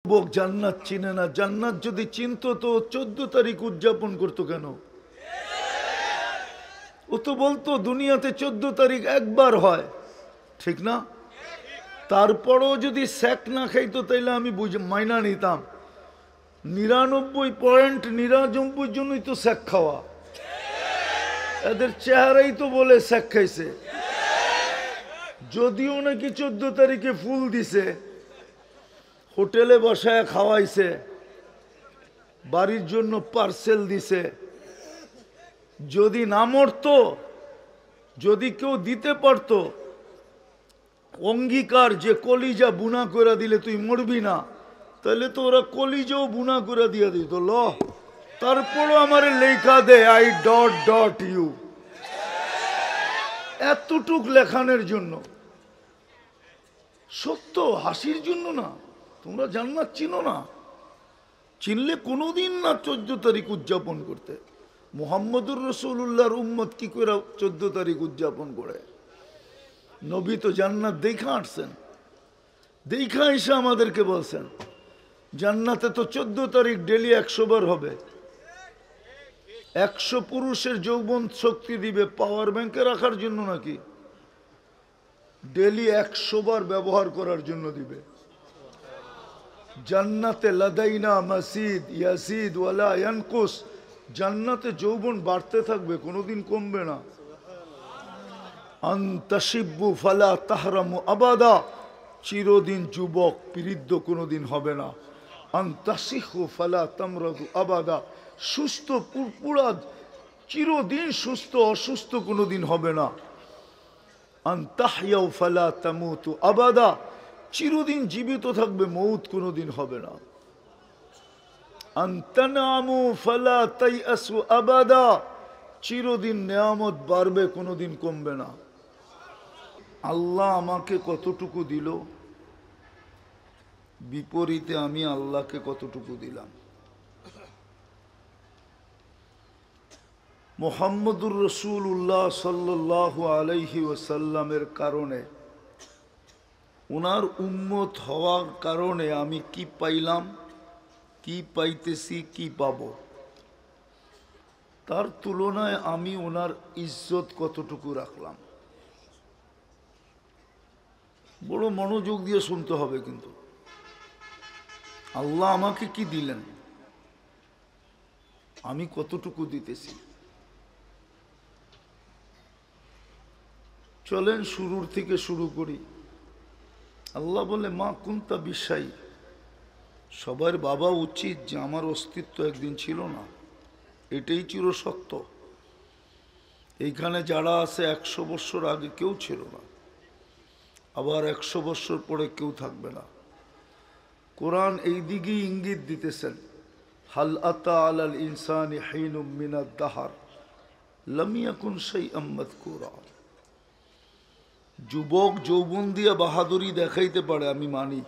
যুবক জান্নাত চিনে না, জান্নাত যদি চিনত তো 14 তারিখ উদযাপন করতো কেন? ও তো বলতো দুনিয়াতে 14 তারিখ একবার হয়, ঠিক না? তারপরও যদি স্যাক না খাইতো তাইলে আমি মাইনা নিতাম। 99.99 জন্যই তো স্যাক খাওয়া। এদের চেহারাই তো বলে স্যাক খাইছে। যদিও নাকি 14 তারিখে ফুল দিছে, হোটেলে বসায় খাওয়াইছে, বাড়ির জন্য পার্সেল দিছে। যদি না মরতো, যদি কেউ দিতে পারতো অঙ্গীকার যে কলিজা বুনা করে দিলে তুই মরবি না, তাহলে তো ওরা কলিজাও বুনা করে দিয়ে দিত। ল তারপরও আমার লেখা দে আই ডট ডট ইউ, এতটুক লেখানোর জন্য। সত্য, হাসির জন্য না। তোমরা জান্নাত চিনো না, চিনলে কোনোদিন না 14 তারিখ উদযাপন করতে। মুহাম্মদুর রাসূলুল্লাহর উম্মত কি করে 14 তারিখ উদযাপন করে? নবী তো জান্নাত দেখা আসছেন, দেখা এসে আমাদেরকে বলছেন জান্নাতে তো 14 তারিখ ডেলি 100 বার হবে। 100 পুরুষের যৌবন শক্তি দিবে পাওয়ার ব্যাংকে রাখার জন্য নাকি? ডেলি 100 বার ব্যবহার করার জন্য দিবে। জান্নাতে লাদাইনা মাসিদ ইয়াসিদ ওয়ালা ইয়ানকুস, জান্নাতে যৌবন বাড়তে থাকবে, কোনোদিন কমবে না। আনতাশিব্বু ফালা তাহরামু আবাদা, চিরদিন যুবক বৃদ্ধ কোনোদিন হবে না। আনতাসিহু ফালা তামরাদু আবাদা, সুস্থ পুরপুরা চিরদিন সুস্থ, অসুস্থ কোনোদিন হবে না। আনতাহইয়াউ ফালা তামুতু আবাদা, চিরদিন জীবিত থাকবে, মৌত কোনোদিন হবে না। আনতানামু ফালা তাইয়াসু আবাদা, চিরদিন নেয়ামত বাড়বে, কোনোদিন কমবে না। আল্লাহ আমাকে কতটুকু দিল, বিপরীতে আমি আল্লাহকে কতটুকু দিলাম। মুহাম্মদুর রাসূলুল্লাহ সাল্লাল্লাহু আলাইহি ওয়াসাল্লামের কারণে, ওনার উম্মত হওয়ার কারণে আমি কি পাইলাম, কি পাইতেছি, কি পাব, তার তুলনায় আমি ওনার ইজ্জত কতটুকু রাখলাম। বড় মনোযোগ দিয়ে শুনতে হবে কিন্তু। আল্লাহ আমাকে কি দিলেন, আমি কতটুকু দিতেছি। চলেন শুরুর থেকে শুরু করি। আল্লাহ বলে মা কুন্তা বিস্বায়ী, সবার বাবা উচিত যে আমার অস্তিত্ব একদিন ছিল না, এটাই চির সত্য। এইখানে যারা আছে 100 বছর আগে কেউ ছিল না, আবার 100 বছর পরে কেউ থাকবে না। কোরআন এই দিকেই ইঙ্গিত দিতেছেন, হাল আতা আলাল ইনসানি হিনুম মিনাদ দাহার লাম ইয়াকুন শাইআম মাযকুরা। যুবক যৌবন দিয়ে বাহাদুরি দেখাইতে পারে, আমি মানি।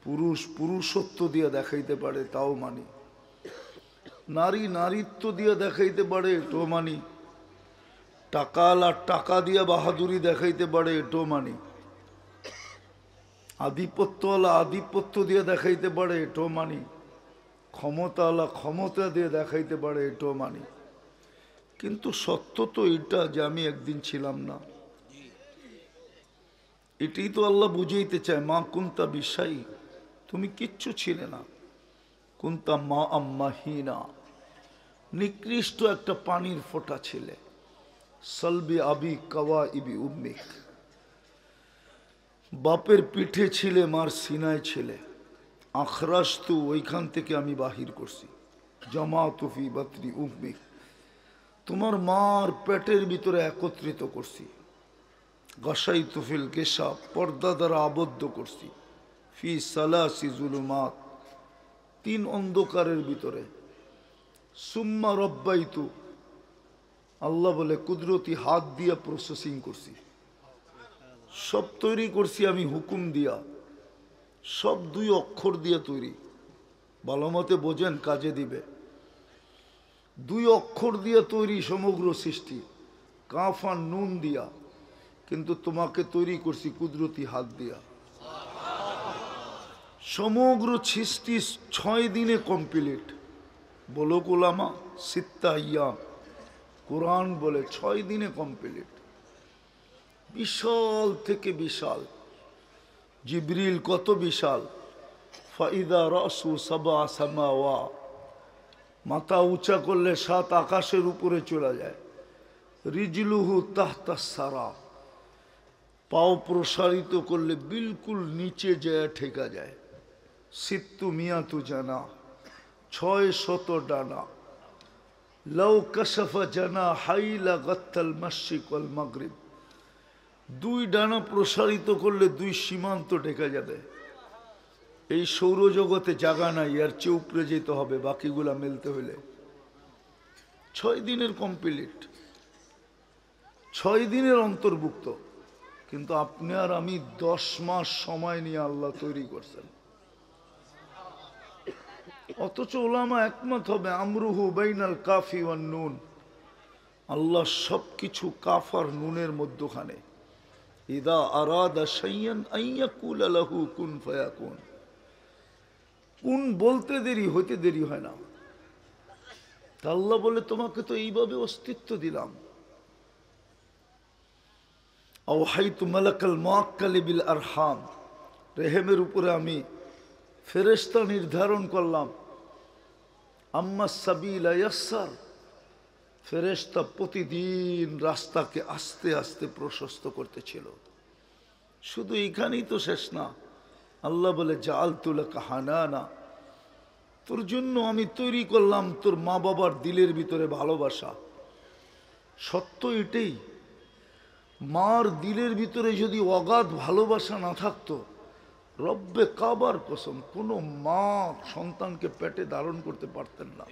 পুরুষ পুরুষত্ব দিয়ে দেখাইতে পারে, তাও মানি। নারী নারীত্ব দিয়ে দেখাইতে পারে, এটাও মানি। টাকাওয়ালা টাকা দিয়ে বাহাদুরি দেখাইতে পারে, এটাও মানি। আধিপত্যওয়ালা আধিপত্য দিয়ে দেখাইতে পারে, এটাও মানি। ক্ষমতাওয়ালা ক্ষমতা দিয়ে দেখাইতে পারে, এটাও মানি। কিন্তু সত্য তো এটা যে আমি একদিন ছিলাম না। এটাই তো আল্লাহ বুঝাইতে চায়, মা কুন্তা বিস্বায়ী, তুমি কিচ্ছু ছিলে না। কুন্তা মা আম্মাহিনা, নিকৃষ্ট একটা পানির ফোঁটা ছিলে। সলবি আবি কাওয়া ইবি উম্মিক, বাপের পিঠে ছিলে, মার সিনায় ছিলে। আখরাস্তু, ওইখান থেকে আমি বাহির করছি। জামাতুফি বাতনি উম্মিক, তোমার মার পেটের ভিতরে একত্রিত করছি। গাসাই তুফিল গেসা, পর্দা দ্বারা আবদ্ধ করছি। ফি সালাসি জুলুমাত, 3 অন্ধকারের ভিতরে। সুম্মা রব্বাইতু, আল্লাহ বলে কুদরতি হাত দিয়া প্রসেসিং করছি, সব তৈরি করছি আমি হুকুম দিয়া, সব 2 অক্ষর দিয়ে তৈরি। ভালো মতে বোঝেন, কাজে দিবে। 2 অক্ষর দিয়ে তৈরি সমগ্র সৃষ্টি, কাফ আর নুন দিয়া। কিন্তু তোমাকে তৈরি করছি কুদরতি হাত দিয়া। সমগ্র সৃষ্টি 6 দিনে কমপ্লিট। বলো গোলামা সিত্তা ইয়াম, কোরআন বলে 6 দিনে কমপ্লিট। বিশাল থেকে বিশাল। জিবরিল কত বিশাল, ফাইদা রাসু সাবা সামাওয়া, মাথা উঁচা করলে 7 আকাশের উপরে চলে যায়। রিজলুহু তাহতা সারা, পাও প্রসারিত করলে বিলকুল নিচে যায় ঠেকা যায়। সিত্তু মিয়াতু জানা, 600 ডানা। লাউ কাশাফা জানা হাইলা গাত্তাল মাশরিক ওয়াল মাগরিব, 2 ডানা প্রসারিত করলে 2 সীমান্ত ঢেকে যাবে। এই সৌরজগতে জায়গা নাই, আর চেয়ে উপরে যেতে হবে বাকিগুলা মেলতে হইলে। 6 দিনের কমপ্লিট, 6 দিনের অন্তর্ভুক্ত। কিন্তু আপনি আর আমি 10 মাস সময় নিয়ে আল্লাহ তৈরি করছেন। অথচ ওলামা একমত হবে আমরুহু বাইনাল কাফি ওয়ান নুন, আল্লাহ সবকিছু কাফ আর নুনের মধ্যখানে। ইদা আরাদা শাইয়ান আইয়াকুলা লাহু কুন ফায়াকুন, কুন বলতে দেরি হইতে দেরি হয় না। তা আল্লাহ বলে তোমাকে তো এইভাবে অস্তিত্ব দিলাম। আওহাইতু মালাকাল মুআক্কালি বিল আরহাম, রেহেমের উপরে আমি ফেরেশতা নির্ধারণ করলাম। আম্মা সাবিলা ইয়াসসার, ফেরেশতা প্রতিদিন রাস্তাকে আস্তে আস্তে প্রশস্ত করতেছিল। শুধু এখানেই তো শেষ না, আল্লাহ বলে জাআলতু লাকা হানানা, তোর জন্য আমি তৈরি করলাম তোর মা বাবার দিলের ভিতরে ভালোবাসা। সত্য এটাই, মার দিলের ভিতরে যদি অগাধ ভালোবাসা না থাকতো, রব্বে কাবার কসম কোনো মা সন্তানকে পেটে ধারণ করতে পারতেন না।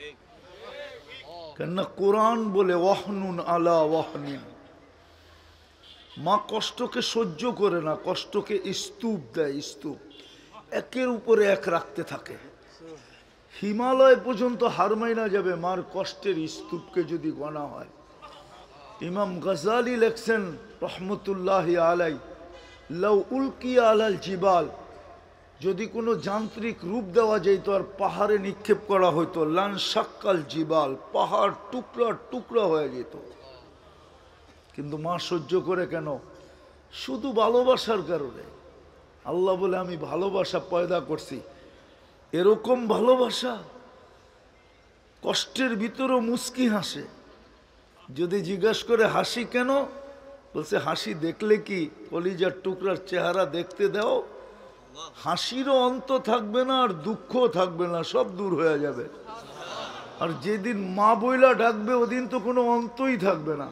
কেননা কোরআন বলে ওয়াহনুন আলা ওয়াহনিন, মা কষ্টকে সহ্য করে না, কষ্টকে স্তূপ দেয়, স্তূপ একের উপরে এক রাখতে থাকে। হিমালয় পর্যন্ত হারমাইনা যাবে মার কষ্টের স্তূপকে যদি গণা হয়। ইমাম গজালি লেখছেন রহমতুল্লাহি আলাই, লাউ উলকিয়া আলাল জিবাল, যদি কোনো যান্ত্রিক রূপ দেওয়া যেত আর পাহাড়ে নিক্ষেপ করা হইতো, লান শাক্কাল জিবাল, পাহাড় টুকরা টুকরা হয়ে যেত। কিন্তু মা সহ্য করে কেন? শুধু ভালোবাসার কারণে। আল্লাহ বলে আমি ভালোবাসা পয়দা করছি। এরকম ভালোবাসা কষ্টের ভিতরেও মুস্কি হাসে। যদি জিজ্ঞাসা করে হাসি কেন, বলছে হাসি দেখলে কি কলিজার টুকরার চেহারা দেখতে দাও, হাসিরও অন্ত থাকবে না আর দুঃখও থাকবে না, সব দূর হয়ে যাবে। আর যেদিন মা বইলা ডাকবে ওদিন তো কোনো অন্তই থাকবে না।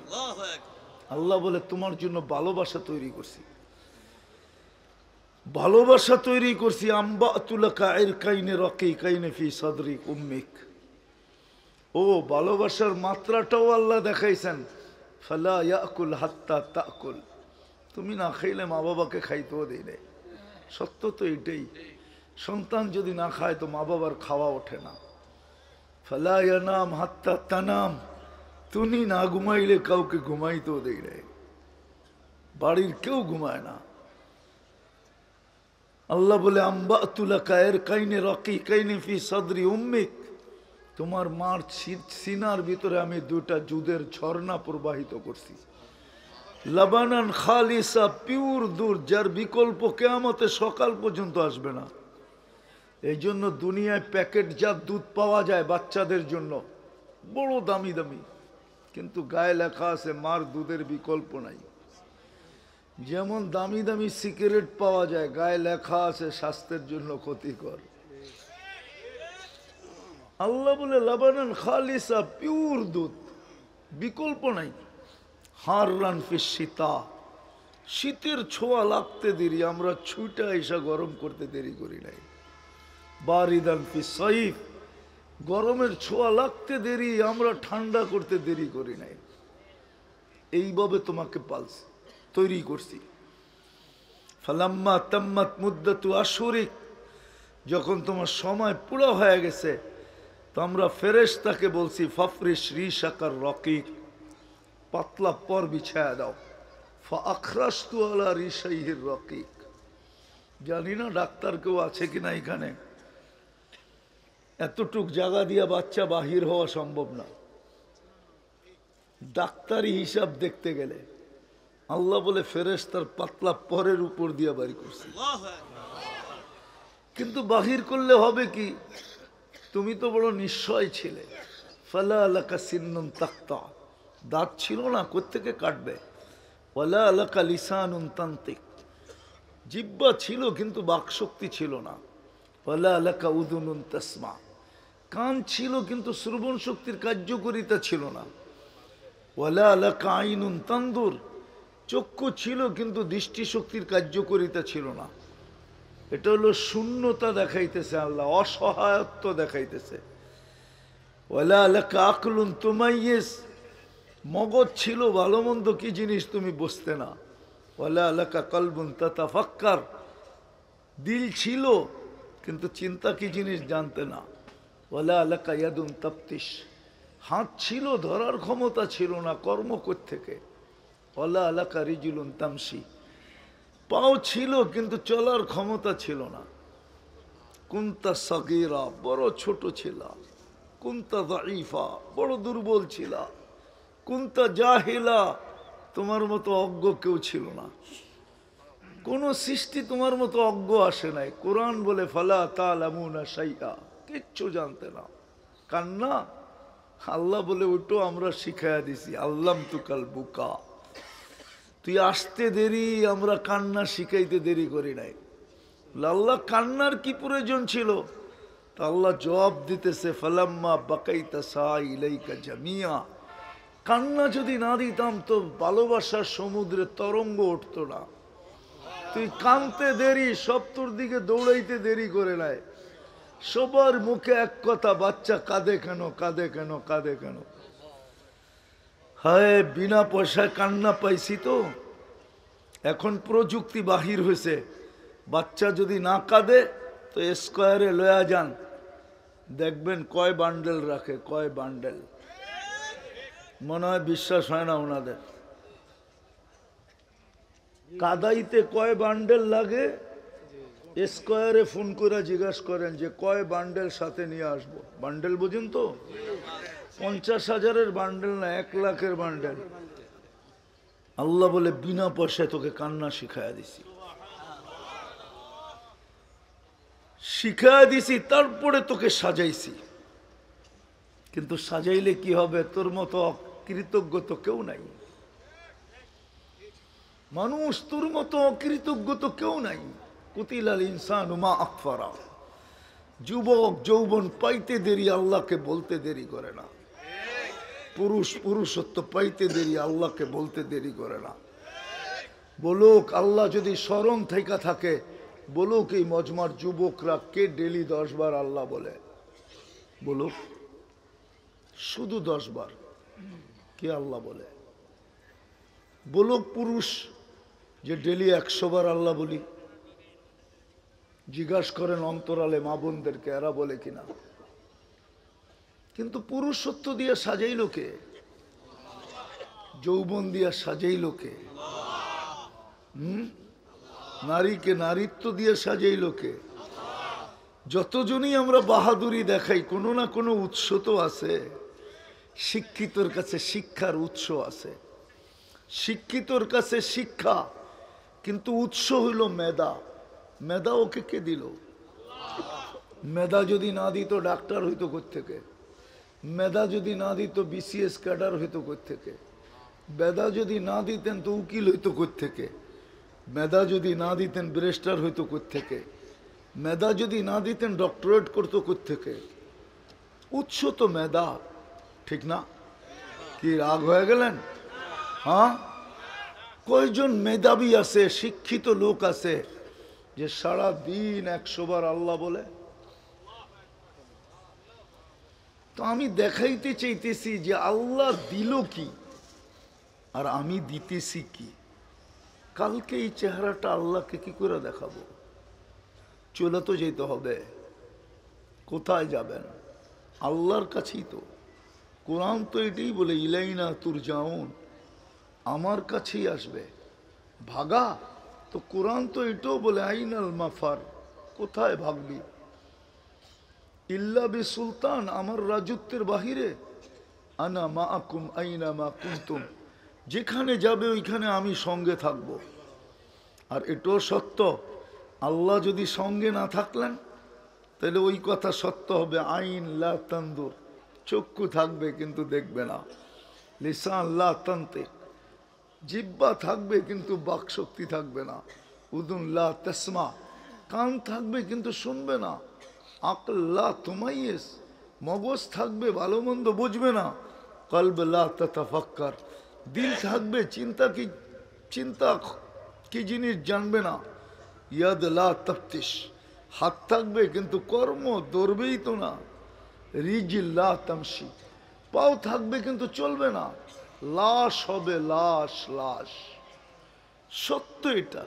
আল্লাহ বলে তোমার জন্য ভালোবাসা তৈরি করছি, ভালোবাসা তৈরি করছি। আম্বাতুলাকা ইরকাইনে রাকিকাইনে ফি সাদরি উম্মিক, ও ভালোবাসার মাত্রাটাও আল্লাহ দেখাইছেন। ফালা ইয়াকুল হাত্তা তাকুল, তুমি না খাইলে মা বাবাকে খাইতেও দেই না। সত্য তো এটাই, সন্তান যদি না খায় তো মা বাবার খাওয়া ওঠে না। ফালা ইয়ানাম হাত্তা তানাম, তুমি না ঘুমাইলে কাউকে ঘুমাইতেও দেই না, বাড়ির কেউ ঘুমায় না। আল্লাহ বলে আম্বাতুলাকা ইরকাইনে রাকিকাইনে ফি সাদরি উম্মিক, তোমার মার সিনার ভিতরে আমি 2টা দুধের ঝর্ণা প্রবাহিত করছি। লাবানান খালিসা, পিওর দুধ, যার বিকল্প কিয়ামতে সকাল পর্যন্ত আসবে না। এই জন্য দুনিয়ায় প্যাকেটজাত দুধ পাওয়া যায় বাচ্চাদের জন্য, বড় দামি দামি, কিন্তু গায়ে লেখা আছে মার দুধের বিকল্প নাই। যেমন দামি দামি সিগারেট পাওয়া যায়, গায়ে লেখা আছে স্বাস্থ্যের জন্য ক্ষতিকর। আল্লাহ বলে লাবানান খালিসা, পিওর দুধ, বিকল্প নাই। হাররান ফিস শীতা, শীতের ছোঁয়া লাগতে দেরি, আমরা ছুটা এসা গরম করতে দেরি করি নাই। বারিদান ফিস সাইফ, গরমের ছোঁয়া লাগতে দেরি, আমরা ঠান্ডা করতে দেরি করি নাই। এইভাবে তোমাকে পালছি, তৈরি করছি। ফালাম্মা তাম্মাত মুদ্দাতু আশহুরিক, যখন তোমার সময় পুরো হয়ে গেছে তো আমরা ফেরেশতাকে বলছি ফাফরিশ রিশাকার রকিক, পাতলা পর বিছায়া দাও। ফাআখরাজতু আলা রিশাইহির রকিক, জানি না ডাক্তার কেউ আছে কিনা এখানে। এতটুক জায়গা দিয়া বাচ্চা বাহির হওয়া সম্ভব না। ডাক্তারি হিসাব দেখতে গেলে আল্লাহ বলে ফেরেশতার পাতলা পরের উপর দিয়া বাড়ি করছে। কিন্তু বাহির করলে হবে কি? তুমি তো বড় নিশ্চয় ছিলে। ফালা আলাকা সিন্নুন তাক্তা, দাঁত ছিল না, কোত্থেকে কাটবে? ওয়ালা আলাকা লিসানুন তান্তিক, জিহ্বা ছিল কিন্তু বাকশক্তি ছিল না। ওয়ালা আলাকা উযুনুন তাসমা, কান ছিল কিন্তু শ্রবণ শক্তির কার্যকারিতা ছিল না। ওয়ালা আলাকা আইনুন তানদুর, চক্ষু ছিল কিন্তু দৃষ্টিশক্তির কার্যকারিতা ছিল না। এটা হলো শূন্যতা দেখাইতেছে আল্লাহ, অসহায়ত্ব দেখাইতেছে। ওয়ালা আলাকা আকলুন তুমাইয়িজ, মগজ ছিল, ভালো মন্দ কি জিনিস তুমি বুঝতে না। ওয়ালা আলাকা কলবুন তাতাফাক্কার, দিল ছিল কিন্তু চিন্তা কি জিনিস জানতে না। ওয়ালা আলাকা ইয়াদুন তাফতিশ, হাত ছিল, ধরার ক্ষমতা ছিল না, কর্ম থেকে। ওয়ালা আলাকা রিজুলুন তামশি, পাও ছিল কিন্তু চলার ক্ষমতা ছিল না। কুনতা সাগীরা, বড় ছোট ছিল। কুনতা যায়ীফা, বড় দুর্বল ছিল। কুনতা জাহিলা, তোমার মতো অজ্ঞ কেউ ছিল না। কোন সৃষ্টি তোমার মতো অজ্ঞ আসে নাই। কোরআন বলে ফালা তা'লামুনা শাইআ, কিচ্ছু জানতে না। কান্না, আল্লাহ বলে ওটো আমরা শিখাইয়া দিছি। আল্লামতুকাল বুকা, তুই আসতে দেরি, আমরা কান্না শিখাইতে দেরি করি নাই। আল্লাহ কান্নার কি প্রয়োজন ছিল? তা আল্লাহ জবাব দিতেছে ফালাম্মা বাকাইতা সাই ইলাইকা জামিয়া, কান্না যদি না দিতাম তো ভালোবাসার সমুদ্রে তরঙ্গ উঠতো না। তুই কানতে দেরি, সব তোর দিকে দৌড়াইতে দেরি করে নাই। সবার মুখে এক কথা, বাচ্চা কাঁদে কেন, কাঁদে কেন, কাঁদে কেন? হায়, বিনা পয়সায় কান্না পাইছি তো। এখন প্রযুক্তি বাহির হয়েছে, বাচ্চা যদি না কাঁদে তো স্কয়ারে লয়া যান, দেখবেন কয় বান্ডেল রাখে, কয় বান্ডেল। মনে হয় বিশ্বাস হয় না ওনাদের। কাদাইতে কয় বান্ডেল লাগে, স্কয়ারে ফোন করে জিজ্ঞাসা করেন যে কয় বান্ডেল সাথে নিয়ে আসবো। বান্ডেল বুঝেন তো? 50,000-এর বান্ডেল না, 1 লাখের বান্ডেল। আল্লাহ বলে বিনা পয়সায় তোকে কান্না শিখাইয়া দিছি, শিখাইয়া দিছি, তারপরে তোকে সাজাইছি। কিন্তু সাজাইলে কি হবে? তোর মতো অকৃতজ্ঞ তো কেউ নাই। মানুষ তোর মতো অকৃতজ্ঞ তো কেউ নাই। কুতিলাল ইনসানু মা আকফারা, যুবক যৌবন পাইতে দেরি, আল্লাহকে বলতে দেরি করে না। পুরুষ পুরুষত্ব পাইতে দেরি, আল্লাহকে বলতে দেরি করে না। বলুক আল্লাহ যদি স্মরণ থেকে থাকে, বলুক এই মজমার যুবকরা কে ডেলি 10 বার আল্লাহ বলে? বলুক, শুধু 10 বার কে আল্লাহ বলে? বলুক পুরুষ যে ডেলি 100 বার আল্লাহ বলি। জিজ্ঞাসা করেন অন্তরালে মা বোনদেরকে, এরা বলে কিনা। কিন্তু পুরুষত্ব দিয়ে সাজাইল কে? যৌবন দিয়া সাজাইল কে? নারীকে নারীত্ব দিয়ে সাজাইল কে? যতজনই আমরা বাহাদুরি দেখাই, কোনো না কোনো উৎস তো আছে। শিক্ষিতর কাছে শিক্ষার উৎস আছে, শিক্ষিতর কাছে শিক্ষা, কিন্তু উৎস হইল মেধা। মেধা ওকে কে দিল? মেধা যদি না দিত ডাক্তার হইতো কোত্থেকে? মেধা যদি না দিত বিসিএস ক্যাডার হইতো কোত্থেকে? মেধা যদি না দিতেন তো উকিল হইতো কোত্থেকে? মেধা যদি না দিতেন ব্যারিস্টার হইতো কোত্থেকে? মেধা যদি না দিতেন ডক্টরেট করতো কোত্থেকে? উৎস তো মেধা, ঠিক না? কি রাগ হয়ে গেলেন? হ্যাঁ, কয়জন মেধাবী আছে, শিক্ষিত লোক আছে যে সারা দিন 100 বার আল্লাহ বলে? তো আমি দেখাইতে চাইতেছি যে আল্লাহ দিল কি আর আমি দিতেছি কি। কালকে এই চেহারাটা আল্লাহকে কি করে দেখাবো? চলে তো যেতে হবে। কোথায় যাবেন? আল্লাহর কাছেই তো। কোরআন তো এটাই বলে, ইলাইনা তুরজাউন, আমার কাছেই আসবে। ভাগা তো কোরআন তো এটাও বলে আইনাল মাফার, কোথায় ভাগবি? ইল্লা বি সুলতান, আমার রাজত্বের বাহিরে। আনা মাআকুম আইনা মা কুনতুম, যেখানে যাবে ওইখানে আমি সঙ্গে থাকব। আর এটাও সত্য, আল্লাহ যদি সঙ্গে না থাকলেন তাহলে ওই কথা সত্য হবে, আইন লা তানদুর, চক্ষু থাকবে কিন্তু দেখবে না, লিসান লা তানতিক, জিহ্বা থাকবে কিন্তু বাকশক্তি থাকবে না, উযুন লা তাসমা, কান থাকবে কিন্তু শুনবে না, আকল লা তুমাইয়িজ, মগজ থাকবে ভালো মন্দ বুঝবে না, কলব লা তাতাফাক্কার, দিল থাকবে চিন্তা কি জিনিস জানবে না, ইয়াদ লা তাফতিশ, হাত থাকবে কিন্তু কর্ম দৌড়বেই তো না, রিজিল লা তামশি, পাও থাকবে কিন্তু চলবে না, লাশ হবে লাশ লাশ। সত্য এটা,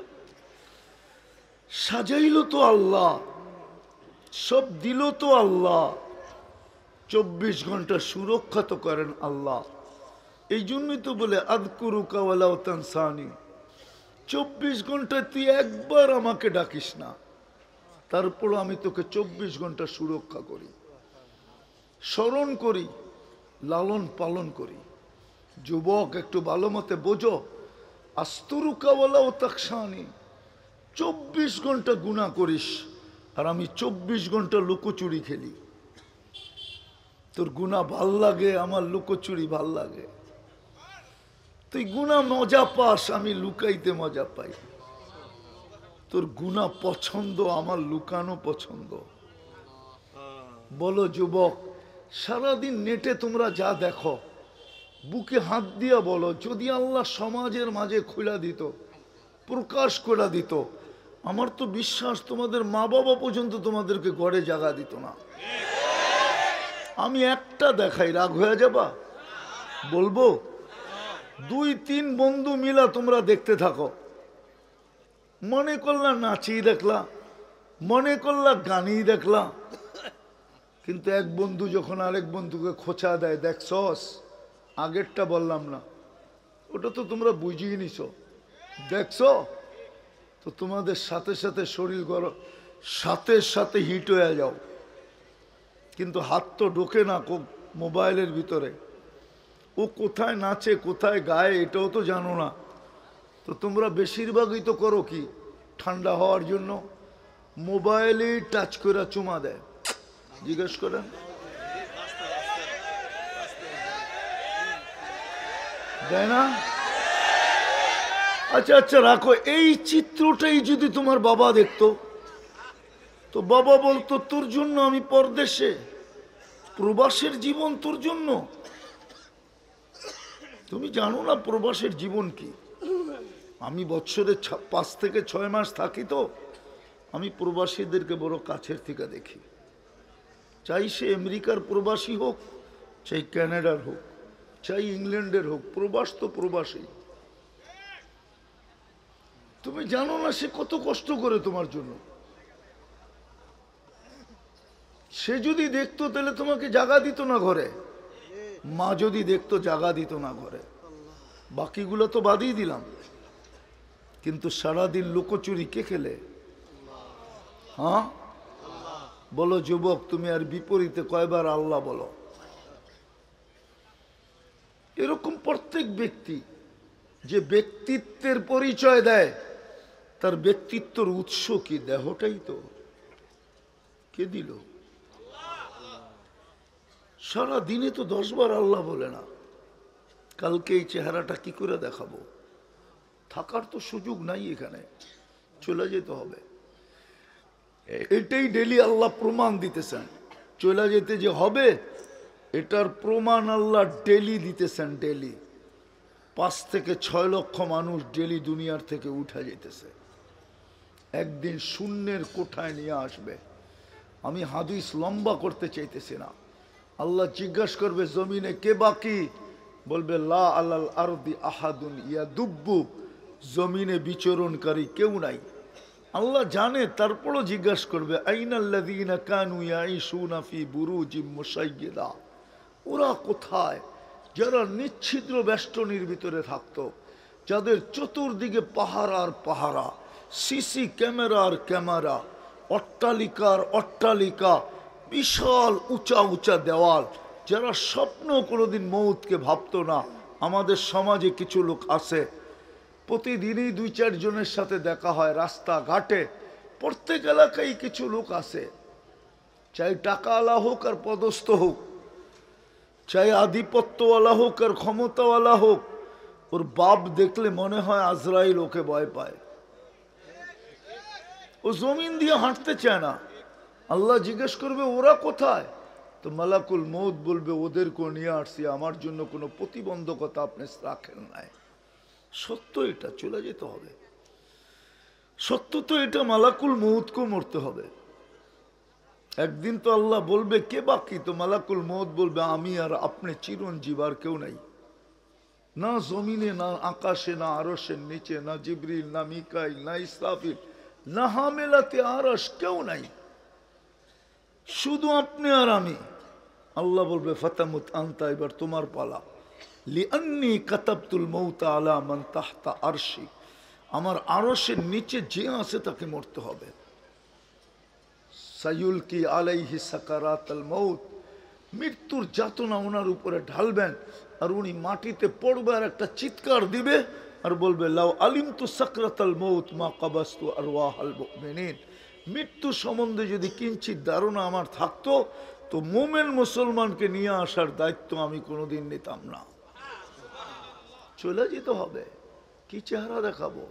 সাজাইল তো আল্লাহ, সব দিল তো আল্লাহ, 24 ঘন্টা সুরক্ষা তো করেন আল্লাহ। এই জন্যই তো বলে আযকুরুকা ওয়ালাউ তানসানি, 24 ঘন্টায় তুই একবার আমাকে ডাকিস না, তারপর আমি তোকে 24 ঘন্টা সুরক্ষা করি, স্মরণ করি, লালন পালন করি। যুবক একটু ভালো মতে বোঝো, আস্তুরুকা ওয়ালাউ তাকশানি, 24 ঘন্টা গুনাহ করিস আর আমি 24 ঘন্টা লুকোচুরি খেলি। তোর গুনাহ ভাল লাগে, আমার লুকোচুরি ভাল লাগে। তুই গুনাহ মজা পাস, আমি লুকাইতে মজা পাই। তোর গুনাহ পছন্দ, আমার লুকানো পছন্দ। বলো যুবক, সারাদিন নেটে তোমরা যা দেখো, বুকে হাত দিয়া বলো, যদি আল্লাহ সমাজের মাঝে খুলা দিত, প্রকাশ করে দিত, আমার তো বিশ্বাস তোমাদের মা বাবা পর্যন্ত তোমাদেরকে ঘরে জাগা দিত না। আমি একটা দেখাই, রাগ হয়ে যাবা? বলবো 2-3 বন্ধু মিলা তোমরা দেখতে থাকো, মনে করলা নাচি দেখলা, মনে করলা গানই দেখলা, কিন্তু এক বন্ধু যখন আরেক বন্ধুকে খোঁচা দেয়, দেখছস, আগেরটা বললাম না, ওটা তো তোমরা বুঝিয়ে নিছো, দেখছো তো তোমাদের সাথে সাথে শরীর গরম, সাথে সাথে হিট হয়ে যাও, কিন্তু হাত তো ঢোকে না মোবাইলের ভিতরে, ও কোথায় নাচে কোথায় গায় এটাও তো জানো না। তো তোমরা বেশিরভাগই তো করো কি, ঠান্ডা হওয়ার জন্য মোবাইলে টাচ করে চুমা দেয়। জিজ্ঞেস করেন, দেয় না? আচ্ছা আচ্ছা রাখো, এই চিত্রটাই যদি তোমার বাবা দেখতো, তো বাবা বলতো তোর জন্য আমি পরদেশে, প্রবাসের জীবন তোর জন্য। তুমি জানো না প্রবাসের জীবন কি? আমি বছরে 5 থেকে 6 মাস থাকি, তো আমি প্রবাসীদেরকে বড় কাছের থেকে দেখি, চাই সে আমেরিকার প্রবাসী হোক, চাই কানাডার হোক, চাই ইংল্যান্ডের হোক, প্রবাস তো প্রবাসী। তুমি জানো না সে কত কষ্ট করে তোমার জন্য। সে যদি দেখতো তাহলে তোমাকে জাগা দিত না ঘরে, মা যদি দেখতো জাগা দিত না ঘরে, বাকিগুলো তো বাদই দিলাম। কিন্তু সারাদিন লুকোচুরি কে খেলে? হ্যাঁ বলো যুবক, তুমি আর বিপরীতে কয়বার আল্লাহ বলো? এরকম প্রত্যেক ব্যক্তি যে ব্যক্তিত্বের পরিচয় দেয়, তার ব্যক্তিত্বের উৎস কি? দেহটাই তো। কে দিল? সারা দিনে তো 10 বার আল্লাহ বলে না, কালকে এই চেহারাটা কি করে দেখাবো? থাকার তো সুযোগ নাই, এখানে চলে যেতে হবে। এটাই ডেলি আল্লাহ প্রমাণ দিতেছেন, চলে যেতে যে হবে এটার প্রমাণ আল্লাহ ডেলি দিতেছেন। ডেলি 5 থেকে 6 লক্ষ মানুষ ডেলি দুনিয়ার থেকে উঠে যেতেছে, একদিন শূন্যের কোঠায় নিয়ে আসবে। আমি হাদিস লম্বা করতে চাইতেছি না। আল্লাহ জিজ্ঞাসা করবে জমিনে কে বাকি? বলবে লা আলাল আরদি আহাদুন ইয়াদুব্বু, জমিনে বিচরণকারী কেউ নাই। আল্লাহ জানে, তারপরও জিজ্ঞাসা করবে আইনাল্লাযীনা কানু ইয়াঈশুনা ফি বুরুজিম মুশাইয়্যিদা, ওরা কোথায় যারা নিচ্ছিদ্র বেষ্টনীর ভিতরে থাকতো, যাদের চতুর্দিকে পাহারা আর পাহারা, সিসি ক্যামেরার ক্যামেরা, অট্টালিকার অট্টালিকা, বিশাল উঁচা উঁচা দেওয়াল। যারা স্বপ্ন কোনোদিন মৌতকে ভাবতো না, আমাদের সমাজে কিছু লোক আছে, প্রতিদিনই 2-4 জনের সাথে দেখা হয় রাস্তাঘাটে। প্রত্যেক এলাকায় কিছু লোক আছে, চাই টাকাওয়ালা হোক আর পদস্থ হোক, চাই আধিপত্যওয়ালা হোক আর ক্ষমতাওয়ালা হোক, ওর বাপ দেখলে মনে হয় আজরাইল ওকে ভয় পায়। ও জমিন দিয়ে হাঁটতে চায় না। আল্লাহ জিজ্ঞেস করবে ওরা কোথায়, তো মালাকুল মৌত বলবে ওদেরকেও নিয়ে আসছি, আমার জন্য কোনো প্রতিবন্ধকতা আপনি রাখেন নাই। সত্য এটা, চলে যেতে হবে। সত্য তো এটা, মালাকুল মৌতকেও মরতে হবে একদিন। তো আল্লাহ বলবে কে বাকি, তো মালাকুল মৌত বলবে আমি আর আপনি চিরঞ্জীব, আর কেউ নাই। না জমিনে, না আকাশে, না আরশের নিচে, না জিবরিল, না মিকাইল, না ইসরাফিল, না হামেলাতে আরশ, কেউ নাই, শুধু আপনি আর আমি। আল্লাহ বলবে ফাতামুত আনতা, এবার তোমার পালা। লিআন্নী কাতাবতুল মাউতা আলা মান তাহতা আরশি, আমার আরশের নিচে যে আছে তাকে মরতে হবে। সায়ুলকি আলাইহি সাকারাতাল মাউত, মৃত্যুর যাতনা ওনার উপরে ঢালবেন, আর উনি মাটিতে পড়বে আর একটা চিৎকার দিবে আর বলবে লাউ আলিমতু সাকরাতাল মাউত মা কাবাস্তু আরওয়াহাল মুমিনিন। মৃত্যু সম্বন্ধে যদি কিঞ্চিত ধারণা আমার থাকতো, তো মোমেন মুসলমানকে নিয়ে আসার দায়িত্ব আমি কোনোদিন নিতাম না। চলে যেতে হবে, কি চেহারা দেখাবো,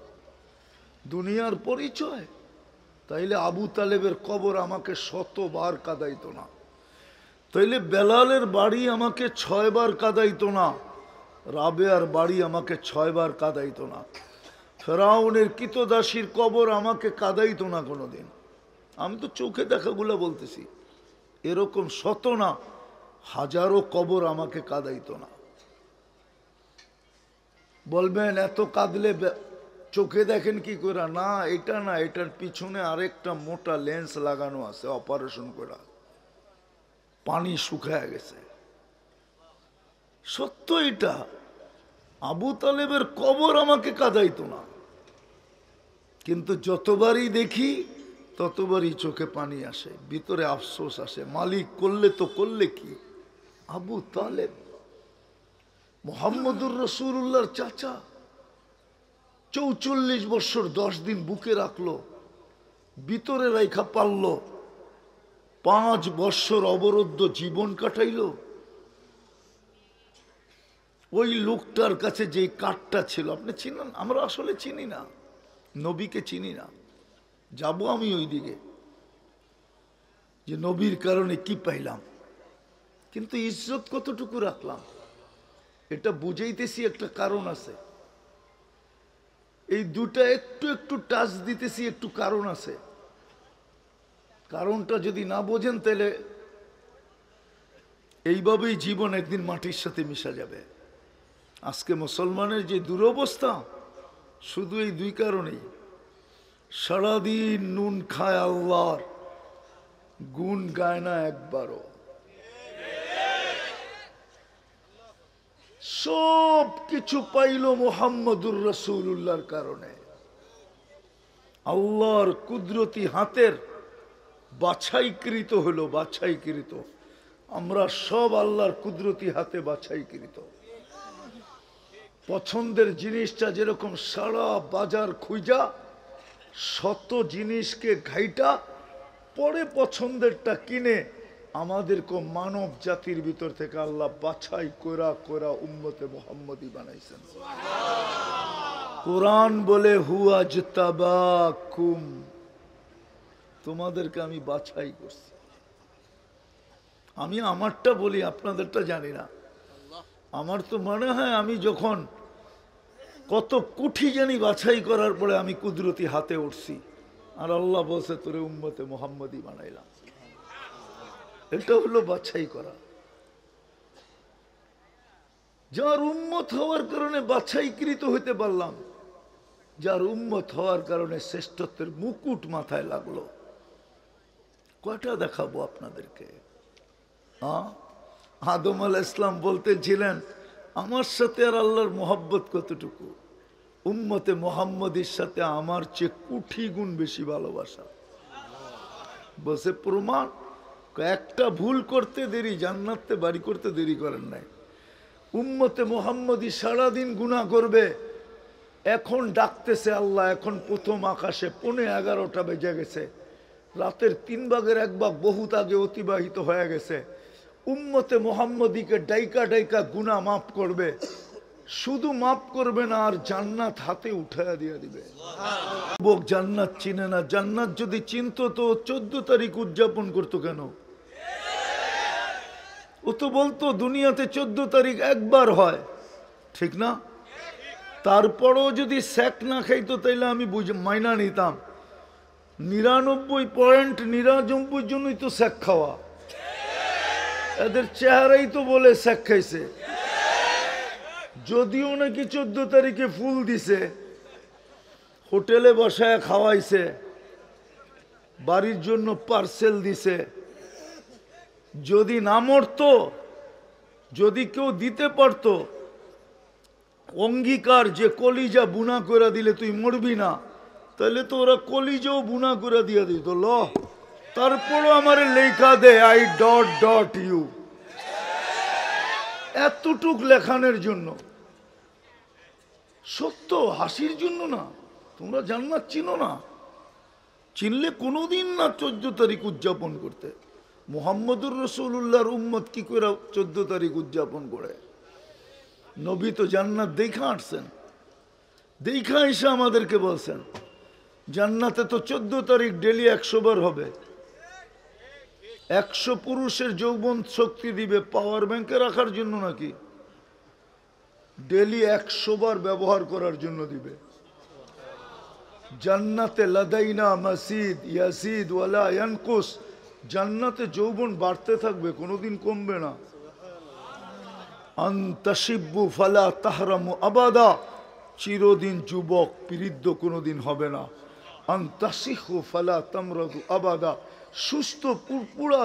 দুনিয়ার পরিচয়। তাইলে আবু তালেবের কবর আমাকে 100বার কাঁদাইতো না, তাইলে বেলালের বাড়ি আমাকে 6 বার কাঁদাইতো না, রাবেয়ার বাড়ি আমাকে 6 বার কাঁদাইতো না, ফেরাউনের কিতদাসীর কবর আমাকে কাঁদাইতো না কোনোদিন। আমি তো চোখে দেখাগুলো বলতেছি, এরকম 100 না 1000ও কবর আমাকে কাঁদাইতো না। বলবেন এত কাঁদলে চোখে দেখেন কি করে? না, এটা না, এটার পিছনে আরেকটা মোটা লেন্স লাগানো আছে, অপারেশন করা, পানি শুকায় গেছে। সত্য এটা। আবু তালেবের কবর আমাকে কাঁদাইতো না, কিন্তু যতবারই দেখি ততবারই চোখে পানি আসে, ভিতরে আফসোস আসে, মালিক করলে তো করলে কি। আবু তালেব মুহাম্মদুর রাসূলুল্লাহর চাচা, 44 বছর 10 দিন বুকে রাখলো, ভিতরে রাইখা পারল, 5 বছর অবরুদ্ধ জীবন কাটাইলো। ওই লোকটার কাছে যে কাঠটা ছিল, আপনি চিনেন? আমরা আসলে চিনি না, নবীকে চিনি না। যাব আমি ওই দিকে, যে নবীর কারণে কি পাইলাম, কিন্তু ইজ্জত কতটুকু রাখলাম এটা বুঝাইতেছি। একটা কারণ আছে, এই দুটা একটু একটু টাচ দিতেছি, একটু কারণ আছে। কারণটা যদি না বোঝেন তাহলে এইভাবেই জীবন একদিন মাটির সাথে মিশা যাবে। আজকে মুসলমানের যে দুরবস্থা, শুধু এই 2 কারণেই। সারাদিন নুন খায় আল্লাহর, গুণ গায় না একবারও। সব কিছু পাইল মুহাম্মদুর রাসূলুল্লাহর কারণে। আল্লাহর কুদরতি হাতের বাছাইকৃত হলো, বাছাইকৃত। আমরা সব আল্লাহর কুদরতি হাতে বাছাইকৃত। পছন্দের জিনিসটা যেরকম সারা বাজার খুঁজা 100 জিনিসকে ঘাইটা পরে পছন্দেরটা কিনে, আমাদেরকে মানব জাতির ভিতর থেকে আল্লাহ বাছাই করা করা উম্মতে মুহাম্মদী বানাইছেন। কোরআন বলে হুয়া জতাবাকুম, তোমাদেরকে আমি বাছাই করছি। আমি আমারটা বলি, আপনাদেরটা জানি না। আমার তো মনে হয় আমি যখন কত কুঠি জানি বাছাই করার পরে আমি কুদরতি হাতে উঠছি, আর আল্লাহ বলছে তোরে উম্মতে মুহাম্মদী বানাইলাম। এটা হলো বাছাই করা। যার উম্মত হওয়ার কারণে বাছাইকৃত হইতে পারলাম, যার উম্মত হওয়ার কারণে শ্রেষ্ঠত্বের মুকুট মাথায় লাগলো। কয়টা দেখাবো আপনাদেরকে? আদম আলাইহিস সালাম বলতেছিলেন আমার সাথে আর আল্লাহর মোহাব্বত কতটুকু। উম্মতে মুহাম্মদের সাথে আমার চেয়ে কোটি গুণ বেশি ভালোবাসা। বসে প্রমাণ, একটা ভুল করতে দেরি, জান্নাতে বাড়ি করতে দেরি করেন নাই। উম্মতে মুহাম্মদী সারাদিন গুনাহ করবে, এখন ডাকতেছে আল্লাহ, এখন প্রথম আকাশে 11:15 বেজে গেছে, রাতের 3 ভাগের 1 ভাগ বহুত আগে অতিবাহিত হয়ে গেছে। উম্মতে মুহাম্মদীকে ডাইকা ডাইকা গুনাহ মাফ করবে, শুধু মাফ করবে না, আর জান্নাত হাতে উঠায়া দিয়ে দিবে। যুবক জান্নাত চিনে না, জান্নাত যদি চিনতো তো 14 তারিখ উদযাপন করতো কেন? ও তো বলতো দুনিয়াতে 14 তারিখ একবার হয়, ঠিক না? তারপরও যদি স্যাক না খাইতো তাইলে আমি মাইনা নিতাম। 99.99 জন্যই তো স্যাক খাওয়া, এদের চেহারাই তো বলে স্যাক খাইছে। যদিও নাকি 14 তারিখে ফুল দিছে, হোটেলে বসায় খাওয়াইছে, বাড়ির জন্য পার্সেল দিছে। যদি না মরতো, যদি কেউ দিতে পারতো অঙ্গীকার যে কলিজা বুনা করে দিলে তুই মরবি না, তাহলে তো ওরা কলিজাও বুনা করে দিয়ে দিত। ল তারপরও আমার লেখা দে আই ডট ডট ইউ, এতটুক লেখানোর জন্য। সত্য, হাসির জন্য না। তোমরা জান্নাত চিনো না, চিনলে কোনোদিন না 14 তারিখ উদযাপন করতে। মুহাম্মদুর রাসূলুল্লাহর উম্মত কি করে 14 তারিখ উদযাপন করে? নবী তো জান্নাত দেখা আসছেন, দেখা এসে আমাদেরকে বলছেন জান্নাতে তো 14 তারিখ ডেলি 100 বার হবে। 100 পুরুষের যৌবন শক্তি দিবে, পাওয়ার ব্যাংকে রাখার জন্য নাকি? ডেলি 100 বার ব্যবহার করার জন্য দিবে। জান্নাতে লাদাইনা মাসিদ ইয়াসিদ ওয়ালা ইয়ানকুস, জান্নাতে যৌবন বাড়তে থাকবে, কোনোদিন কমবে না। আনতাশিব্বু ফালা তাহরামু আবাদা, চিরদিন যুবক বৃদ্ধ কোনোদিন হবে না। আনতাসিহু ফালা তামরাদু আবাদা, সুস্থ পুরপুরা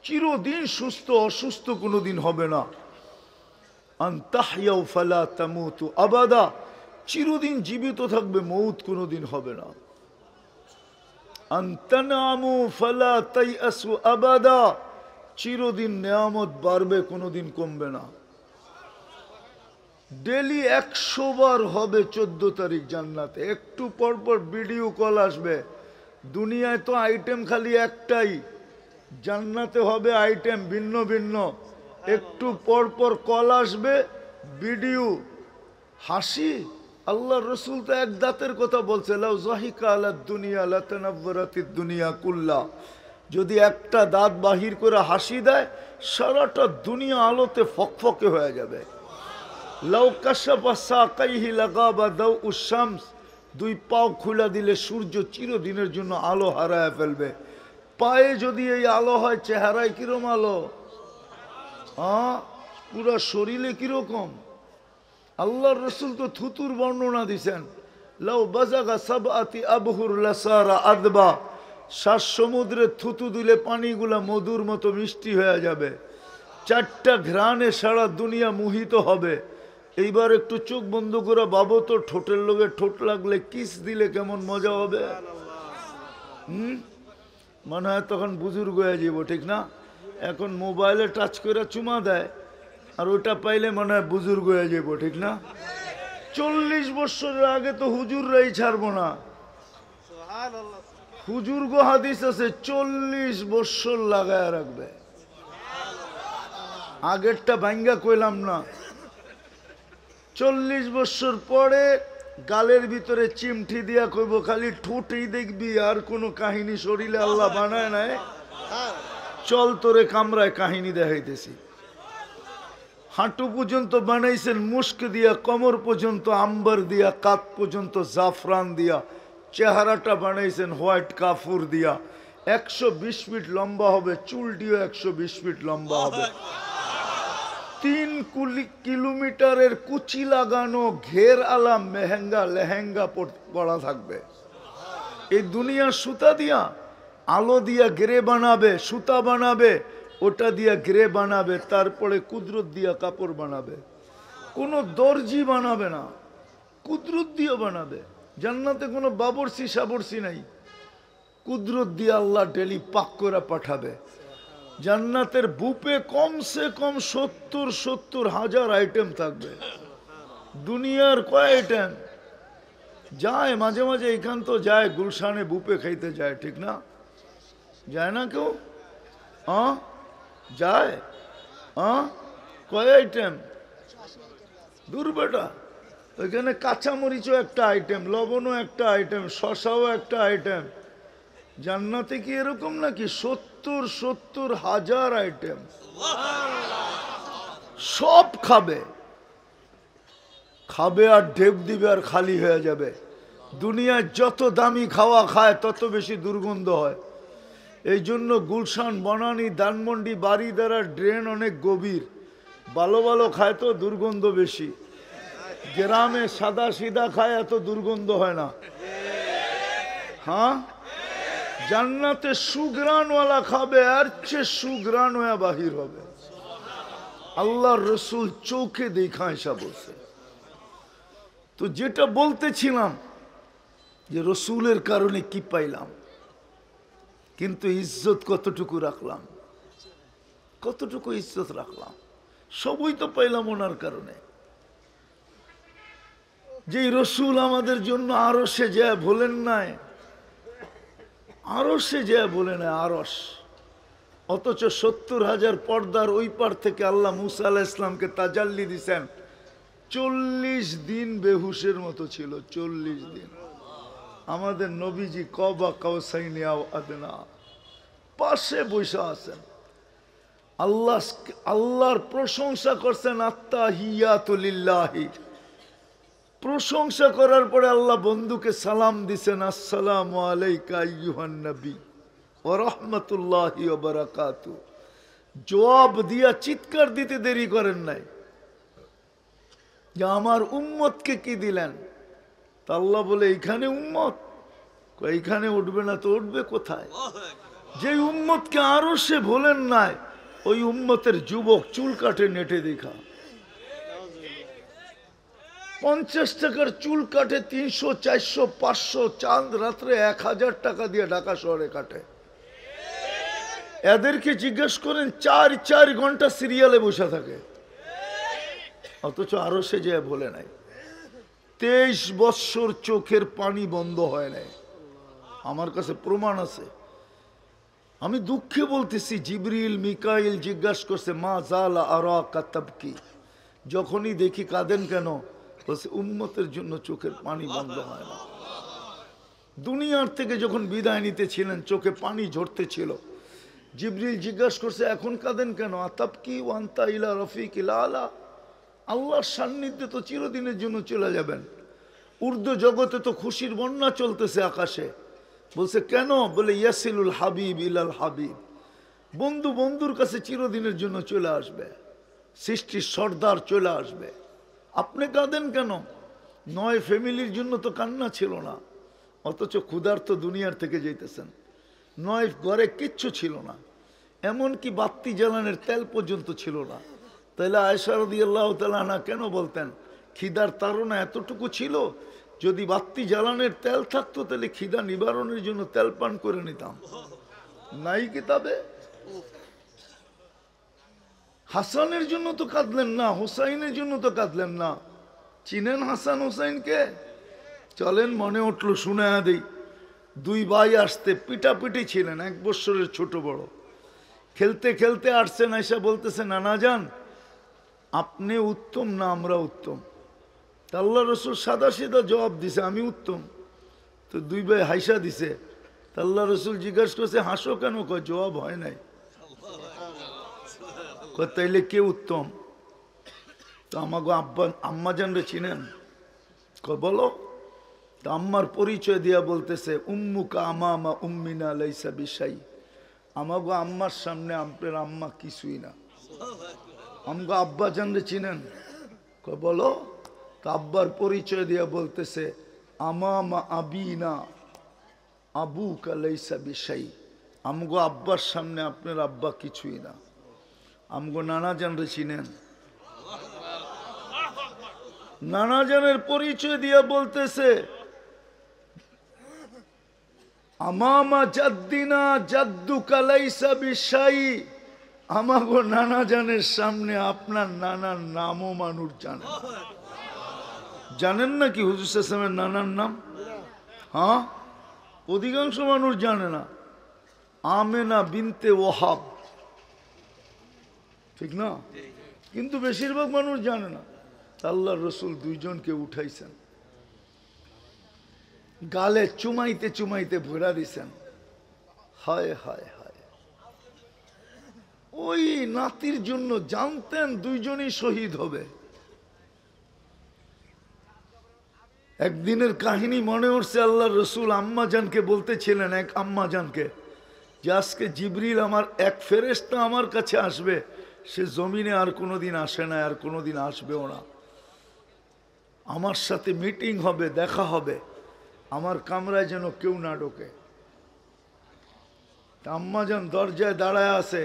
চিরদিন সুস্থ, অসুস্থ কোনোদিন হবে না। আনতাহইয়াউ ফালা তামুতু আবাদা, চিরদিন জীবিত থাকবে, মৌত কোনোদিন হবে না। আনতানামু ফালা তাইয়াসু আবাদা, চিরদিন নেয়ামত বাড়বে, কোনোদিন কমবে না। ডেলি 100 বার হবে 14 তারিখ জান্নাতে। একটু পর পর ভিডিও কল আসবে। দুনিয়ায় তো আইটেম খালি একটাই, জান্নাতে হবে আইটেম ভিন্ন ভিন্ন। একটু পর পর কল আসবে, ভিডিও, হাসি। আল্লাহ রসুল তো এক দাঁতের কথা বলছে, লাউ যাহিকা আলা দুনিয়া লাতানাওয়ারাতিদ দুনিয়া কুল্লা, যদি একটা দাঁত বাহির করে হাসি দেয়, সারাটা দুনিয়া আলোতে ফকফকে হয়ে যাবে। লাউ কাশাফা সাকাইহি লাগাবা দাউউশ শামস, 2 পাও খুলে দিলে সূর্য চিরদিনের জন্য আলো হারায় ফেলবে। পায়ে যদি এই আলো হয়, চেহারায় কিরকম আলো, পুরা শরীরে কিরকম। আল্লাহর রসুল তো থুতুর বর্ণনা দিছেন, লাউ বাজাগা সাবআতি আবহুর লাসারা আদবা, 7 সমুদ্রে থুতু দিলে পানিগুলা মধুর মতো মিষ্টি হয়ে যাবে। 4টা ঘ্রাণে সারা দুনিয়া মোহিত হবে। এইবার একটু চোখ বন্ধ করে ভাবো তো, ঠোঁটের লোকে ঠোঁট লাগলে কিস দিলে কেমন মজা হবে। মনে হয় তখন বুজুর্গ হয়ে যাব, ঠিক না? এখন মোবাইলে টাচ করে চুমা দেয়, আর ওটা পাইলে মনে হয় বুজুর্গ হয়ে যাব, ঠিক না? 40 বছরের আগে তো হুজুররাই ছাড়বো না। হুজুর্গ হাদিস আছে 40 বছর লাগায় রাখবে। আগেরটা ভাঙ্গা কইলাম না। 40 বছর পরে গালের ভিতরে চিমটি দিয়া কইব, খালি ঠোঁটেই দেখবি, আর কোনো কাহিনী শরীরে আল্লাহ বানায় নাই। চল তোরে কামরায় কাহিনী দেখাইতেছি। হাঁটু পর্যন্ত বানাইছেন মুস্ক দিয়া, কোমর পর্যন্ত আম্বার দিয়া, কাত পর্যন্ত জাফরান দিয়া, চেহারাটা বানাইছেন হোয়াইট কাফুর দিয়া। 120 ফিট লম্বা হবে, চুলটিও 120 ফিট লম্বা হবে। 3 কিলোমিটারের কুচি লাগানো ঘের আলা মেহেঙ্গা লেহেঙ্গা পরা থাকবে। এই দুনিয়ার সুতা দিয়া, আলো দিয়া গ্রে বানাবে, সুতা বানাবে, ওটা দিয়া গ্রে বানাবে, তারপরে কুদরত দিয়া কাপড় বানাবে। কোনো দর্জি বানাবে না। কুদরত দিয়ে বানাবে। জান্নাতে কোনো বাবরসি সাবরসি নাই, কুদরত দিয়ে আল্লাহ ডেলি পাক করে পাঠাবে। জান্নাতের বুপে কমসে কম 70,000 আইটেম থাকবে। দুনিয়ার কয় আইটেম যায়, মাঝে মাঝে এখান তো যায় গুলশানে বুপে খাইতে যায়, ঠিক না? যায় না কেউ? যায়? কয় আইটেম? দূর বেটা, ওইখানে কাঁচামরিচও একটা আইটেম, লবণও একটা আইটেম, শশাও একটা আইটেম। জান্নাতে কি এরকম নাকি? 70,000 আইটেম, সব খাবে, খাবে আর ঢেপ দিবে আর খালি হয়ে যাবে। দুনিয়ায় যত দামি খাওয়া খায় তত বেশি দুর্গন্ধ হয়। এই জন্য গুলশান, বনানী, ধানমন্ডি, বাড়িদারা ড্রেন অনেক গভীর, ভালো ভালো খায় তো দুর্গন্ধ বেশি। গ্রামে সাদা সিধা খায়, এত দুর্গন্ধ হয় না। হ্যাঁ, জান্নাতে সুগ্রানওয়ালা খাবে, আর চেয়ে সুগ্রান হয়ে বাহির হবে। আল্লাহর রসুল চোখে দেখা এসা বলছে। তো যেটা বলতেছিলাম যে রসুলের কারণে কি পাইলাম, কিন্তু ইজ্জত কতটুকু রাখলাম, কতটুকু ইজ্জত রাখলাম? সবই তো পাইলাম ওনার কারণে। যে রসুল আমাদের জন্য আরশে যায় বলেন নাই, আরশে যায় বলে নাই আরশ, অথচ 70,000 পর্দার ওই পার থেকে আল্লাহ মুসা আলাইহিস সালামকে তাজাল্লি দিছেন। 40 দিন বেহুশের মতো ছিল, 40 দিন। আমাদের নবীজি কবা কাউসাইনি আও আদনা, পাশে বসে আছেন। আল্লাহর প্রশংসা করছেন, আত্তাহিয়াতু লিল্লাহি। প্রশংসা করার পরে আল্লাহ বন্ধুকে সালাম দিছেন, আসসালামু আলাইকা আইয়ুহান নবী ওয়া রাহমাতুল্লাহি ওয়া বারাকাতুহু। জবাব দিয়া চিৎকার দিতে দেরি করেন নাই যে আমার উম্মতকে কি দিলেন। তা আল্লাহ বলে, এইখানে উম্মত, এইখানে উঠবে না তো উঠবে কোথায়? যে উম্মতকে আরো সে বলেন নাই, ওই উম্মতের যুবক চুল কাটে নেটে দেখা। 50 টাকার চুল কাটে 300, 400, 500, চাঁদ রাত্রে 1000 টাকা দিয়ে ঢাকা শহরে কাটে। এদেরকে জিজ্ঞেস করেন, 4 ঘন্টা সিরিয়ালে বসে থাকে, অথচ আরো সে যে বলে নাই। 23 বৎসর চোখের পানি বন্ধ হয় নাই। আমার কাছে প্রমাণ আছে, আমি দুঃখে বলতেছি। জিবরিল মিকাইল জিজ্ঞাসা করছে, মা জালা আরাকা তাবকি, যখনই দেখি কাঁদেন কেন? বলছে, উম্মতের জন্য চোখের পানি বন্ধ হয় না। দুনিয়ার থেকে যখন বিদায় নিতেছিলেন চোখে পানি ঝরতে ছিল। জিবরিল জিজ্ঞাসা করছে, এখন কাঁদেন কেন? আতাবকি ওয়ান্তা ইলা রফিকিল আলা, আল্লাহর সান্নিধ্যে তো চিরদিনের জন্য চলে যাবেন। উর্দু জগতে তো খুশির বন্যা চলতেছে আকাশে। বলছে কেন? বলে ইয়াসিলুল হাবিব ইলাল হাবিব, বন্ধু বন্ধুর কাছে চিরদিনের জন্য চলে আসবে, সৃষ্টির সর্দার চলে আসবে। আপনি কাঁদেন কেন? 9 ফ্যামিলির জন্য তো কান্না ছিল না, অথচ ক্ষুধার্ত দুনিয়ার থেকে যেতেছেন। 9 ঘরে কিচ্ছু ছিল না, এমনকি বাতি জ্বালানোর তেল পর্যন্ত ছিল না। তাহলে আয়েশা রাদিয়াল্লাহু তাআলা আনহা কেন বলতেন, খিদার তাড়না এতটুকু ছিল, যদি বাতি জ্বালানোর তেল থাকতো তাহলে খিদা নিবারণের জন্য তেল পান করে নিতাম। নাই কিতাবে। হাসানের জন্য তো কাঁদলেন না, হুসাইনের জন্য তো কাঁদলেন না। চিনেন হাসান হুসাইনকে? চলেন, মনে উঠলো শুনায়া দেই। 2 ভাই আসতে পিটাপিটি ছিলেন, 1 বৎসরের ছোট বড়। খেলতে খেলতে আসছেন, আয়সা বলতেছে, নানা যান আপনি উত্তম না আমরা উত্তম? আল্লাহ রসুল সাদা সিধা জবাব দিছে, আমি উত্তম। তো 2 ভাই হাইসা দিছে। আল্লাহ রসুল জিজ্ঞাসা করছে, হাসো কেন? কয় জবাব হয় নাই। তাইলে কে উত্তম? তো আমাকে আম্মা জানরে চিনেন? বলো। তো আম্মার পরিচয় দিয়া বলতেছে, উম্মুকা আমামা উম্মিনা লাইসা বিশাই, আমাকে আম্মার সামনে আপনার আম্মা কিছুই না। আমাকে আব্বা জানরে চিনেন? বলো। তো আব্বার পরিচয় দিয়া বলতেছে, আমামা আবিনা আবুকা লাইসা বিশাই, আমগো আব্বার সামনে আপনার আব্বা কিছুই না। আমগো নানা জানরে চিনেন? নানাজানের পরিচয় দিয়া বলতেছে, আমামা জাদ্দিনা জাদ্দু কালাইসা বিশাই, আমাগো নানাজানের সামনে আপনার নানার নামও মানুষ জানে না। জানেন না কি হুজুর সাল্লাল্লাহু আলাইহি ওয়াসাল্লামের নানার নাম? হ্যাঁ, অধিকাংশ মানুষ জানে না। আমেনা বিনতে ওয়াহাব, ঠিক না? কিন্তু বেশিরভাগ মানুষ জানে না। আল্লাহর রসুল দুইজনকে উঠাইছেন, গালে চুমাইতে চুমাইতে ভরা দিছেন। হায় হায় হায়, ওই নাতির জন্য জানতেন দুইজনই শহীদ হবে। একদিনের কাহিনী মনে উঠছে, আল্লাহর রসুল আম্মাজানকে বলতেছিলেন, এক আম্মাজানকে, যে আজকে জিবরিল আমার এক ফেরেশতা আমার কাছে আসবে, সে জমিনে আর কোনোদিন আসে না, আর কোনোদিন আসবেও না। আমার সাথে মিটিং হবে, দেখা হবে, আমার কামরায় যেন কেউ না ঢোকে। আম্মাজান দরজায় দাঁড়ায় আছে।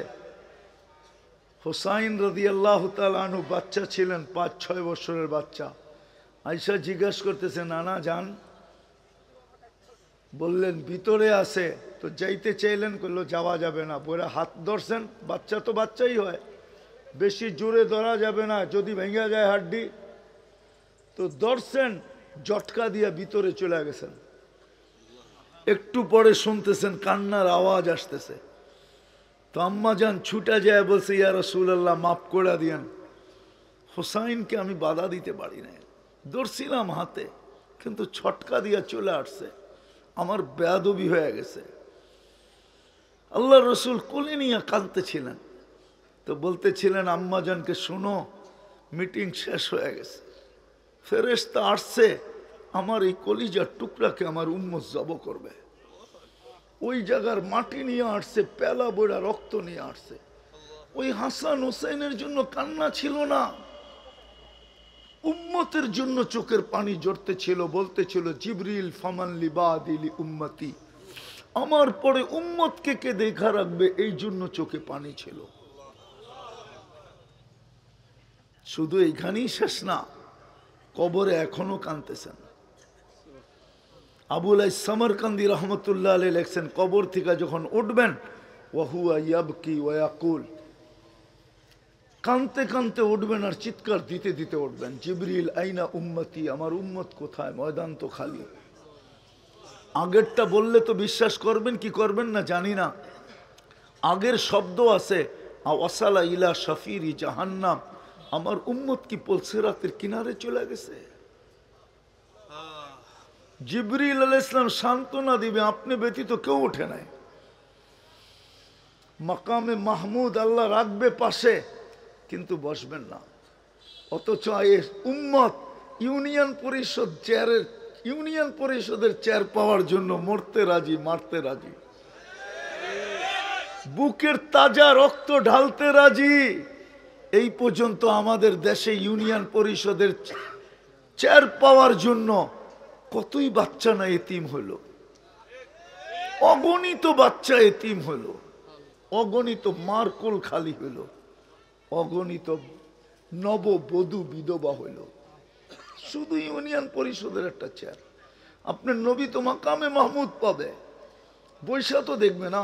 হুসাইন রাদিয়াল্লাহু তাআলা আনহু বাচ্চা ছিলেন, 5-6 বছরের বাচ্চা। আয়েশা জিজ্ঞাসা করতেছে, নানা যান? বললেন ভিতরে আছে। তো যাইতে চাইলেন, করলো যাওয়া যাবে না। পরে হাত ধরছেন, বাচ্চা তো বাচ্চাই হয়, বেশি জোরে ধরা যাবে না, যদি ভেঙে যায় হাড্ডি। তো ধরছেন, জটকা দিয়া ভিতরে চলে গেছেন। একটু পরে শুনতেছেন কান্নার আওয়াজ আসতেছে। তো আম্মাজান ছুটা যায় বলছে, ইয়া রাসূলুল্লাহ মাফ করে দিয়েন, হুসাইনকে আমি বাধা দিতে পারি না, ধরছিলাম হাতে, কিন্তু ছটকা দিয়া চলে আসছে, আমার বেয়াদবি হয়ে গেছে। আল্লাহ রসুল কোলে নিয়ে কাঁদতেছিলেন। তো বলতেছিলেন আম্মাজানকে, শোনো, মিটিং শেষ হয়ে গেছে, ফেরেশতা আসছে, আমার এই কলিজার টুকরাকে আমার উম্মত জব করবে। ওই জায়গার মাটি নিয়ে আসছে, পেলা বইড়া রক্ত নিয়ে আসছে। ওই হাসান হুসাইনের জন্য কান্না ছিল না, উম্মতের জন্য চোখের পানি জড়তে ছিল। বলতেছিল, জিবরিল ফামান লিবাদিলি উম্মতি, আমার পরে উম্মতকে কে দেখা রাখবে, এই জন্য চোখে পানি ছিল। শুধু এইখানেই শেষ না, কবরে এখনো কাঁদতেছেন। আবুল সামরকান্দি রহমতুল্লাহ আলাইহি লেখছেন, কবর থেকে যখন উঠবেন, ওয়াহুয়া ইয়াবকি ওয়া ইয়াকুল, কানতে কানতে উঠবেন আর চিৎকার দিতে দিতে উঠবেন, জিবরিল আইনা উম্মতি, আমার উম্মত কোথায়, ময়দান তো খালি। আগেরটা বললে তো বিশ্বাস করবেন কি করবেন না জানি না। আগের শব্দ আছে, ওয়াসালা ইলা শাফিরি জাহান্নাম, আমার উম্মত কি পুলসিরাতের কিনারে চলে গেছে। জিবরিল আলাইহিস সালাম সান্ত্বনা দিবে, আপনি ব্যতীত কেউ ওঠে নাই। মাকামে মাহমুদ আল্লাহ রাখবে পাশে, কিন্তু বসবেন না। অথচ উম্মত ইউনিয়ন পরিষদের চেয়ার পাওয়ার জন্য মরতে রাজি, মারতে রাজি, বুকের তাজা রক্ত ঢালতে রাজি। এই পর্যন্ত আমাদের দেশে ইউনিয়ন পরিষদের চেয়ার পাওয়ার জন্য কতই বাচ্চা না এতিম হলো, অগণিত বাচ্চা এতিম হলো, অগণিত মারকুল খালি হলো, অগণিত নববধূ বিধবা হইল, শুধু ইউনিয়ন পরিষদের একটা চেয়ার। আপনার নবী তো মাকামে মাহমুদ পাবে, বৈশা তো দেখবে না।